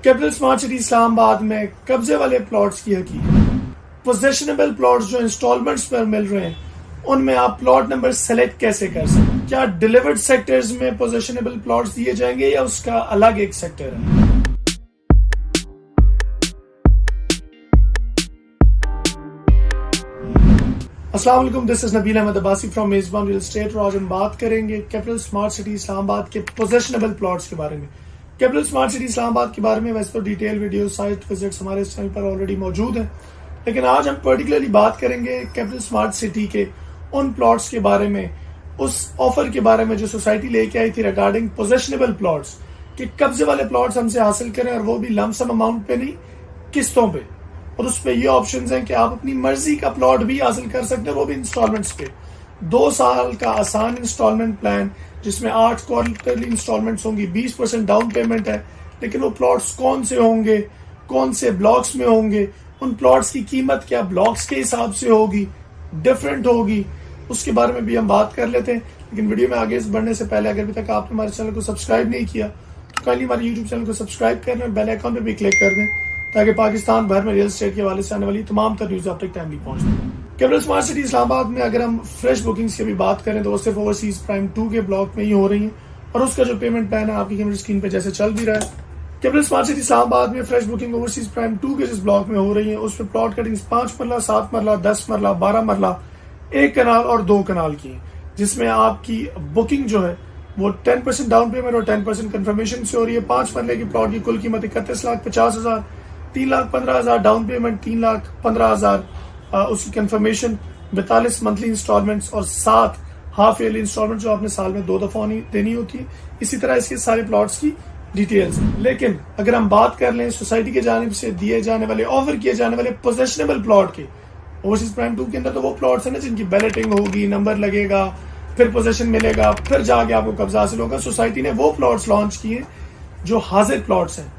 Capital smart city Islamabad में कब्जे वाले प्लॉट्स की हकीकत। पोजेशनेबल प्लॉट्स जो इंस्टॉलमेंट्स पर मिल रहे हैं उनमें आप प्लॉट नंबर सेलेक्ट कैसे कर सकते हैं? क्या डिलीवर्ड सेक्टर्स में पोजेशनेबल प्लॉट्स दिए जाएंगे या उसका अलग एक सेक्टर है? अस्सलाम वालेकुम, this is Nabeel Ahmed Abbasi from Mezbaan real estate और आज हम बात करेंगे कैपिटल स्मार्ट सिटी इस्लामाबाद के पोजेशनेबल प्लॉट्स के बारे में। कैपिटल स्मार्ट सिटी इस्लामाबाद के बारे में वैसे तो डिटेल वीडियो साइट विजिट्स हमारे चैनल पर ऑलरेडी मौजूद हैं, लेकिन आज हम पर्टिकुलरली बात करेंगे कैपिटल स्मार्ट सिटी के उन प्लॉट्स के बारे में, उस ऑफर के बारे में जो सोसाइटी लेके आई थी रिगार्डिंग पोजेशनेबल प्लॉट्स कि कब्जे वाले प्लॉट्स हमसे हासिल करें और वो भी लमसम अमाउंट पे नहीं, किस्तों पे। और उस पे ये ऑप्शंस हैं कि आप अपनी मर्जी का प्लॉट भी हासिल कर सकते हैं, वो भी इंस्टॉलमेंट्स पे। 2 साल का आसान इंस्टॉलमेंट प्लान जिसमें 8 क्वार्टरली इंस्टॉलमेंट्स होंगी, 20% डाउन पेमेंट है। लेकिन वो प्लॉट्स कौन से होंगे, कौन से ब्लॉक्स में होंगे, उन प्लॉट्स की कीमत क्या ब्लॉक्स के हिसाब से होगी, डिफरेंट होगी, उसके बारे में भी हम बात कर लेते हैं। लेकिन वीडियो में आगे बढ़ने से पहले अगर अभी तक आपने हमारे चैनल को सब्सक्राइब नहीं किया तो काइंडली हमारे यूट्यूब चैनल को सब्सक्राइब कर लें, बेल आइकन पे भी क्लिक कर दें ताकि पाकिस्तान भर में रियल एस्टेट के हवाले से आने वाली तमाम तर न्यूज आप तक टाइमली पहुंच जाए। कैपिटल स्मार्ट सिटी इस्लामाबाद में अगर हम फ्रेश बुकिंग्स की भी बात करें तो वो सिर्फ ओवरसीज प्राइम 2 के ब्लॉक में ही हो रही है और उसका जो पेमेंट प्लान है आपकी कैमरे स्क्रीन पे जैसे चल भी रहा है। कैपिटल स्मार्ट सिटी इस्लामाबाद में फ्रेश बुकिंग ओवरसीज प्राइम 2 के जिस ब्लॉक में हो रही है उसमें प्लॉट कटिंग्स 5 मरला, 7 मरला, 10 मरला, 12 मरला, 1 कनाल और 2 कनाल की है, जिसमें आपकी बुकिंग जो है वो 10% डाउन पेमेंट और 10% कंफर्मेशन से हो रही है। 5 मरले की प्लॉट की कुल कीमत 31,50,000, 3,15,000 डाउन पेमेंट, 3,15,000 उसकी कंफर्मेशन, 42 मंथली इंस्टॉलमेंट्स और 7 हाफ ईयरली इंस्टॉलमेंट जो आपने साल में 2 दफा देनी होती है। इसी तरह इसके सारे प्लॉट्स की डिटेल्स। लेकिन अगर हम बात कर लें सोसाइटी के जानिब से दिए जाने वाले, ऑफर किए जाने वाले पोजेशनेबल प्लॉट के ओवरसीज प्राइम 2 के अंदर, तो वो प्लॉट्स है ना जिनकी बैलेटिंग होगी, नंबर लगेगा, फिर पोजेशन मिलेगा, फिर जाके आपको कब्जा हासिल होगा। सोसाइटी ने वो प्लॉट्स लॉन्च किए जो हाजिर प्लॉट्स हैं,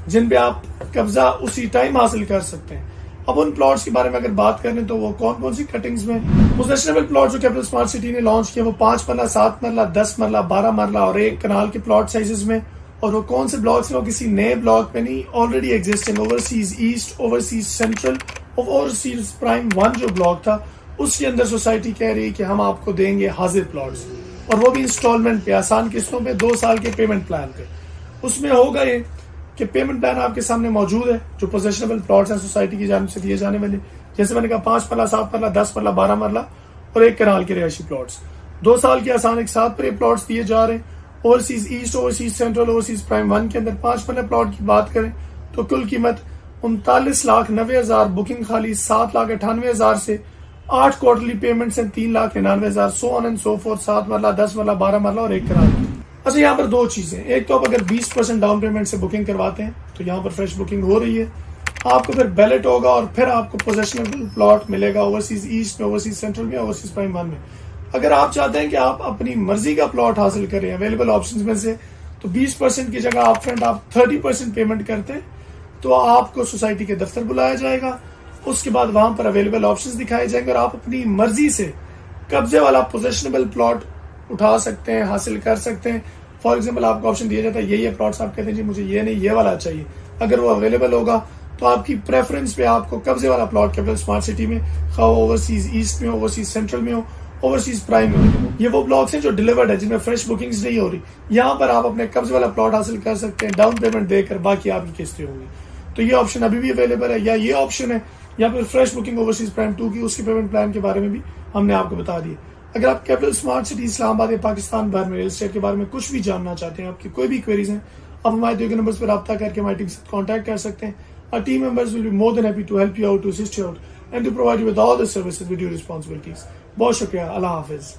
जिन पे आप कब्जा उसी टाइम हासिल कर सकते हैं। अब उन प्लॉट्स के बारे में अगर बात करें तो वो कौन कौन सी कटिंग्स में पोजेशनेबल प्लॉट जो कैपिटल स्मार्ट सिटी ने लॉन्च किया वो 5 मरला, 7 मरला, 10 मरला, 12 मरला और 1 कनाल के प्लॉट साइजेस में। और वो कौन से ब्लॉक्स में, वो किसी नए ब्लॉक में नहीं, already existing overseas east, overseas central और ओवरसीज प्राइम 1 जो ब्लॉक था उसके अंदर सोसाइटी कह रही है कि हम आपको देंगे हाजिर प्लॉट्स, और वो भी इंस्टॉलमेंट पे, आसान किस्तों पे, 2 साल के पेमेंट प्लान पे। उसमें होगा ये कि पेमेंट प्लान आपके सामने मौजूद है जो पोजेशनेबल प्लॉट्स हैं सोसाइटी की जानिब से दिए जाने वाले, जैसे मैंने कहा 5 मरला, 7 मरला, 10 मरला, 12 मरला और 1 कनाल के रिहायशी प्लॉट्स। 2 साल के आसान एक साथ पर प्लॉट्स दिए जा रहे हैं। Overseas east, overseas central, overseas prime 1 के अंदर 5 मरला प्लॉट की बात करें तो कुल कीमत 39,90,000, बुकिंग खाली 7,98,000 से 8 क्वार्टरली पेमेंट्स हैं 3,99,000, so on and so fourth, 7 मरला, 10 मरला, 12 मरला और 1 कनाल की। अच्छा, यहाँ पर 2 चीजें, एक तो आप अगर 20% डाउन पेमेंट से बुकिंग करवाते हैं तो यहाँ पर फ्रेश बुकिंग हो रही है, आपको फिर बैलेट होगा और फिर आपको पोजेशनेबल प्लॉट मिलेगा ओवरसीज ईस्ट में, ओवरसीज सेंट्रल में, ओवरसीज प्राइम 1 में। अगर आप चाहते हैं कि आप अपनी मर्जी का प्लॉट हासिल करें अवेलेबल ऑप्शंस में से, तो 20% की जगह आप फ्रंट आप 30% पेमेंट करते हैं तो आपको सोसाइटी के दफ्तर बुलाया जाएगा। उसके बाद वहां पर अवेलेबल ऑप्शंस दिखाए जाएंगे और आप अपनी मर्जी से कब्जे वाला पोजेशनेबल प्लॉट उठा सकते हैं, हासिल कर सकते हैं। फॉर एग्जाम्पल आपको ऑप्शन दिया जाता है ये प्लॉट्स, आप कहते हैं जी मुझे ये नहीं ये वाला चाहिए, अगर वो अवेलेबल होगा तो आपकी प्रेफरेंस पे आपको कब्जे वाला प्लॉट कैपिटल स्मार्ट सिटी में, खा ओवरसीज ईस्ट में, ओवरसीज सेंट्रल में हो, ओवरसीज प्राइम में हो, ये वो ब्लॉक्स हैं जो डिलीवर्ड है, जिनमें फ्रेश बुकिंग्स नहीं हो रही। यहाँ पर आप अपने कब्जे वाला प्लॉट हासिल कर सकते हैं डाउन पेमेंट देकर, बाकी आपकी किस्तें होंगी। तो ये ऑप्शन अभी भी अवेलेबल है, या ये ऑप्शन है या फिर फ्रेश बुकिंग ओवरसीज प्राइम 2 की, उसके पेमेंट प्लान के बारे में भी हमने आपको बता दिया। अगर आप कैपिटल स्मार्ट सिटी इस्लामाबाद या पाकिस्तान भर में रियल एस्टेट के बारे में कुछ भी जानना चाहते हैं, आपकी कोई भी क्वेरीज हैं, आप हमारे दिए गए नंबर्स पर रब्ता करके हमारी टीम से कॉन्टैक्ट कर सकते हैं। Our team members will be more than happy to help you out, to assist you out and to provide you with all the services with your responsibilities. बहुत शुक्रिया, अल्लाह हाफिज।